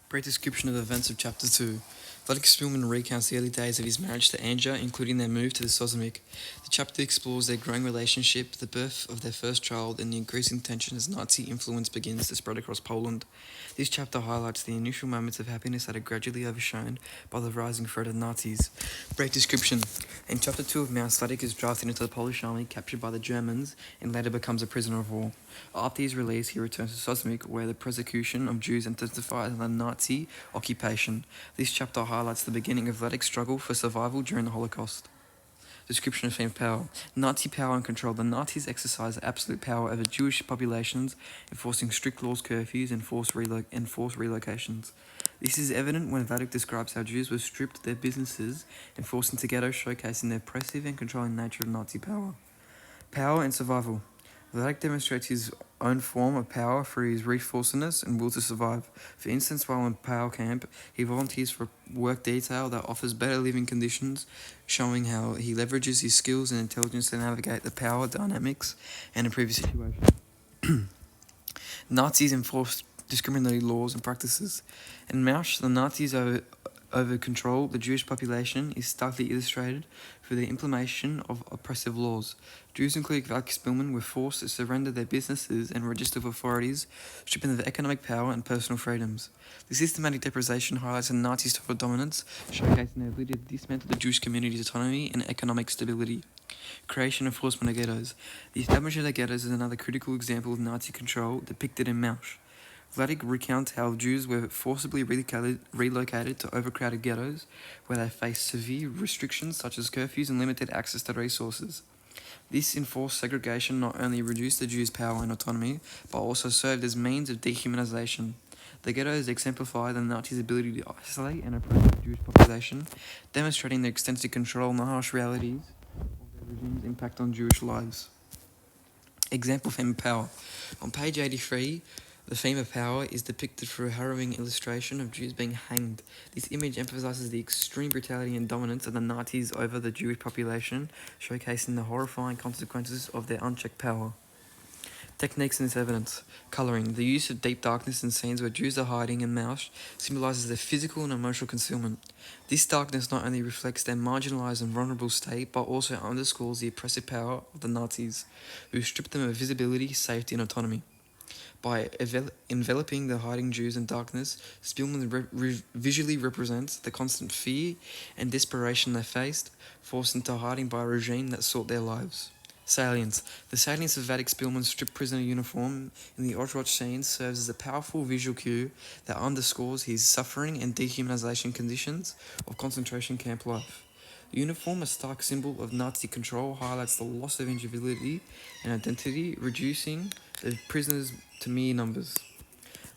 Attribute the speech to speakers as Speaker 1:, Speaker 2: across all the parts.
Speaker 1: Great description of the events of chapter 2. Vladek Spielman recounts the early days of his marriage to Anja, including their move to the Sozomik. The chapter explores their growing relationship, the birth of their first child, and the increasing tension as Nazi influence begins to spread across Poland. This chapter highlights the initial moments of happiness that are gradually overshadowed by the rising threat of Nazis. Brief description. In chapter 2 of Mouse, Vladek is drafted into the Polish army, captured by the Germans, and later becomes a prisoner of war. After his release, he returns to Sozomik, where the persecution of Jews intensifies under Nazi occupation. This chapter highlights the beginning of Vladek's struggle for survival during the Holocaust. Description of female power. Nazi power and control. The Nazis exercised absolute power over Jewish populations, enforcing strict laws, curfews, and forced relocations. This is evident when Vladek describes how Jews were stripped of their businesses and forced into ghettos, showcasing the oppressive and controlling nature of Nazi power. Power and survival. Vladek demonstrates his own form of power through his resourcefulness and will to survive. For instance, while in power camp, he volunteers for work detail that offers better living conditions, showing how he leverages his skills and intelligence to navigate the power dynamics and improve his situation. Nazis enforced discriminatory laws and practices. In Mausch, the Nazis over control the Jewish population is starkly illustrated through the implementation of oppressive laws. Jews, including Vladek Spielman, were forced to surrender their businesses and register with authorities, stripping them of economic power and personal freedoms. The systematic deprivation highlights the Nazis' total dominance, showcasing their ability to dismantle the Jewish community's autonomy and economic stability. Creation and enforcement of ghettos. The establishment of ghettos is another critical example of Nazi control depicted in Mausch. Vladek recounts how Jews were forcibly relocated to overcrowded ghettos, where they faced severe restrictions such as curfews and limited access to resources. This enforced segregation not only reduced the Jews' power and autonomy, but also served as means of dehumanization. The ghettos exemplify the Nazis' ability to isolate and oppress the Jewish population, demonstrating their extensive control and the harsh realities of their regime's impact on Jewish lives. Example: Femme Power. On page 83, the theme of power is depicted through a harrowing illustration of Jews being hanged. This image emphasizes the extreme brutality and dominance of the Nazis over the Jewish population, showcasing the horrifying consequences of their unchecked power. Techniques in this evidence. Colouring. The use of deep darkness in scenes where Jews are hiding in Mausch symbolises their physical and emotional concealment. This darkness not only reflects their marginalised and vulnerable state, but also underscores the oppressive power of the Nazis, who stripped them of visibility, safety and autonomy. By enveloping the hiding Jews in darkness, Spielman visually represents the constant fear and desperation they faced, forced into hiding by a regime that sought their lives. Salience. The salience of Vladek Spielman's stripped prisoner uniform in the Auschwitz scene serves as a powerful visual cue that underscores his suffering and dehumanization conditions of concentration camp life. The uniform, a stark symbol of Nazi control, highlights the loss of individuality and identity, reducing the prisoners to mere numbers.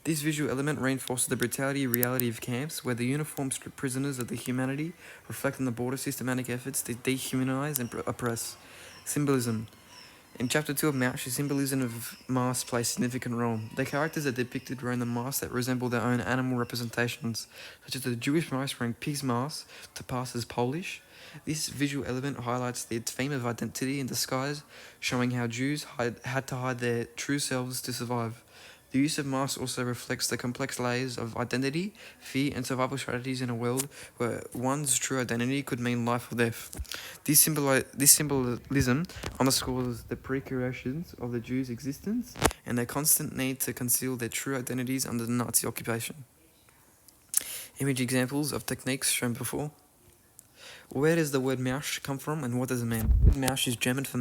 Speaker 1: This visual element reinforces the brutality and reality of camps, where the uniformed stripped prisoners of their humanity, reflecting the broader systematic efforts to dehumanize and oppress. Symbolism. In chapter 2 of Mausch, the symbolism of masks plays a significant role. The characters are depicted wearing the masks that resemble their own animal representations, such as the Jewish mice wearing pig's masks to pass as Polish. This visual element highlights the theme of identity in disguise, showing how Jews had to hide their true selves to survive. The use of masks also reflects the complex layers of identity, fear, and survival strategies in a world where one's true identity could mean life or death. This symbolism underscores the preconditions of the Jews' existence and their constant need to conceal their true identities under the Nazi occupation. Image examples of techniques shown before. Where does the word Mausch come from and what does it mean? The word Mausch is German for